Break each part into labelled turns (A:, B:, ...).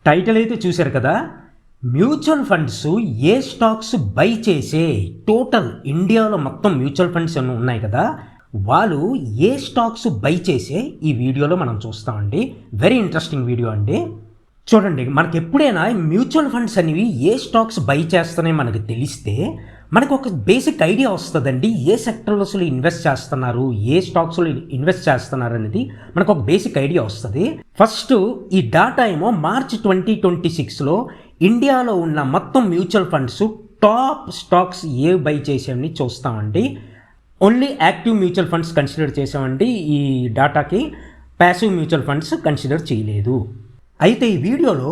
A: Title అయితే చూశారు కదా. Mutual funds A stocks by చేసే టోటల్ ఇండియాలో మొత్తం మ్యూచువల్ ఫండ్స్ ఉన్నాయి కదా, వాళ్ళు ఏ స్టాక్స్ బై చేసే ఈ వీడియోలో మనం చూస్తామండి. వెరీ ఇంట్రెస్టింగ్ వీడియో అండి. చూడండి, మనకి ఎప్పుడైనా మ్యూచువల్ ఫండ్స్ అనేవి ఏ స్టాక్స్ బై చేస్తున్నాయి మనకు తెలిస్తే మనకు ఒక బేసిక్ ఐడియా వస్తుందండి. ఏ సెక్టర్లో అసలు ఇన్వెస్ట్ చేస్తున్నారు, ఏ స్టాక్స్లో ఇన్వెస్ట్ చేస్తున్నారు అనేది మనకు ఒక బేసిక్ ఐడియా వస్తుంది. ఫస్ట్ ఈ డాటా ఏమో మార్చ్ 2026లో ఇండియాలో ఉన్న మొత్తం మ్యూచువల్ ఫండ్స్ టాప్ స్టాక్స్ ఏ బై చేసామని చూస్తామండి. Only active mutual funds consider చేసామండి ఈ డాటాకి, ప్యాసివ్ మ్యూచువల్ ఫండ్స్ కన్సిడర్ చేయలేదు. అయితే ఈ వీడియోలో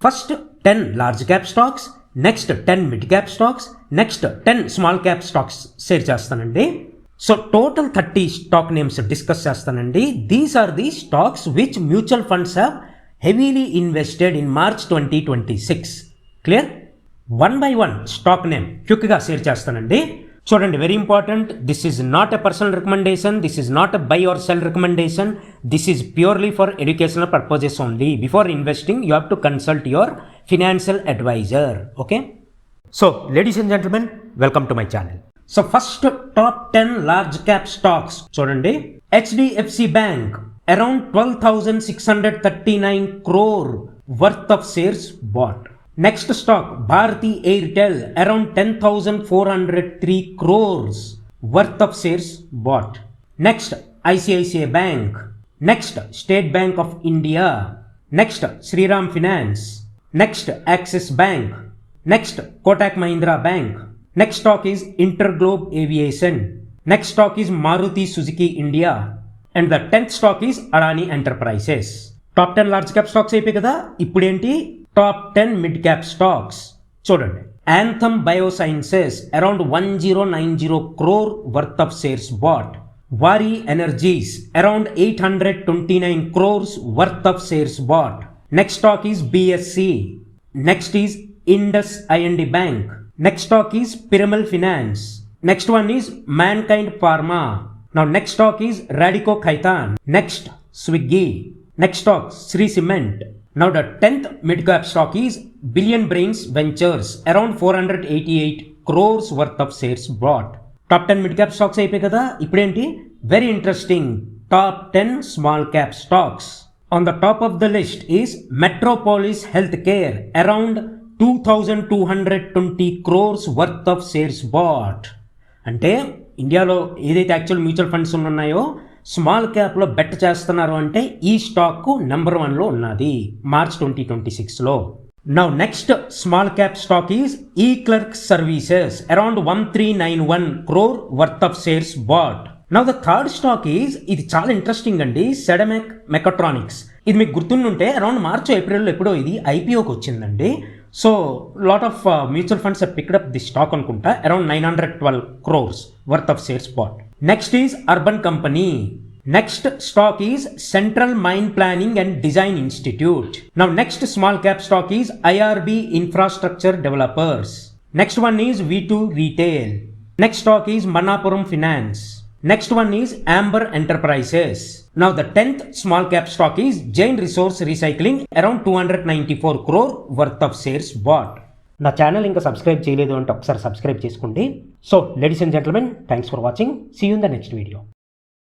A: first 10 large cap stocks, next 10 mid cap stocks, next 10 small cap stocks share చేస్తానండి. So total 30 stock names discuss చేస్తానండి. These are the stocks which mutual funds have heavily invested in March 2026. Clear? One by one stock name క్విక్గా share చేస్తానండి. చూడండి, very important. This is not a personal recommendation, this is not a buy or sell recommendation, this is purely for educational purposes only. Before investing you have to consult your financial adviser. Okay, so ladies and gentlemen, welcome to my channel. So first top 10 large cap stocks చూడండి. HDFC bank around 12,639 crore worth of shares bought. Next stock, Bharti Airtel, around 10,403 crores worth of shares bought. Next, ICICI Bank. Next, State Bank of India. Next, Shriram Finance. Next, Axis Bank. Next, Kotak Mahindra Bank. Next stock is Interglobe Aviation. Next stock is Maruti Suzuki India. And the 10th stock is Adani Enterprises. Top 10 large cap stocks అయిపోయి కదా. ఇప్పుడేంటి top 10 mid cap stocks చూడండి. Anthem Biosciences around 1090 crore worth of shares bought. Waaree Energies around 829 crores worth of shares bought. Next stock is BSC. Next is Indus IND Bank. Next stock is Piramal Finance. Next one is Mankind Pharma. Now next stock is Radico Khaitan. Next, Swiggy. Next stock, Sri Cement. Now the 10th mid cap stock is Billion Brains Ventures, around 488 crores worth of shares bought. Top 10 mid cap stocks అయిపోయి కదా. ఇప్పుడేంటి very interesting top 10 small cap stocks. On the top of the list is Metropolis Healthcare, around 2,220 crores worth of shares bought. అంటే ఇండియాలో ఏదైతే actual mutual funds ఉన్నాయో small క్యాప్లో bet చేస్తున్నారు అంటే ఈ స్టాక్ నెంబర్ 1లో ఉన్నది మార్చ్ 2026లో. Now next small cap stock is E-Clerx Services, around 1391 crore worth of shares bought. Now the third stock is, ఇది చాలా ఇంట్రెస్టింగ్ అండి, సెడమెక్ మెకట్రానిక్స్. ఇది మీకు గుర్తుంటే అరౌండ్ మార్చ్ ఏప్రిల్లో ఎప్పుడో ఇది ఐపీఓకి వచ్చిందండి. So lot of mutual funds picked up the stock అనుకుంటా. Around 912 crores worth of shares bought. Next is Urban Company. Next stock is Central Mine Planning and Design Institute. Now next small cap stock is IRB Infrastructure Developers. Next one is V2 Retail. Next stock is Manappuram Finance. Next one is Amber Enterprises. Now the 10th small cap stock is Jain Resource Recycling, around 294 crore worth of shares bought. నా channel ఇంకా subscribe చేయలేదు అంటే ఒకసారి subscribe చేసుకోండి. So ladies and gentlemen, thanks for watching. See you in the next video.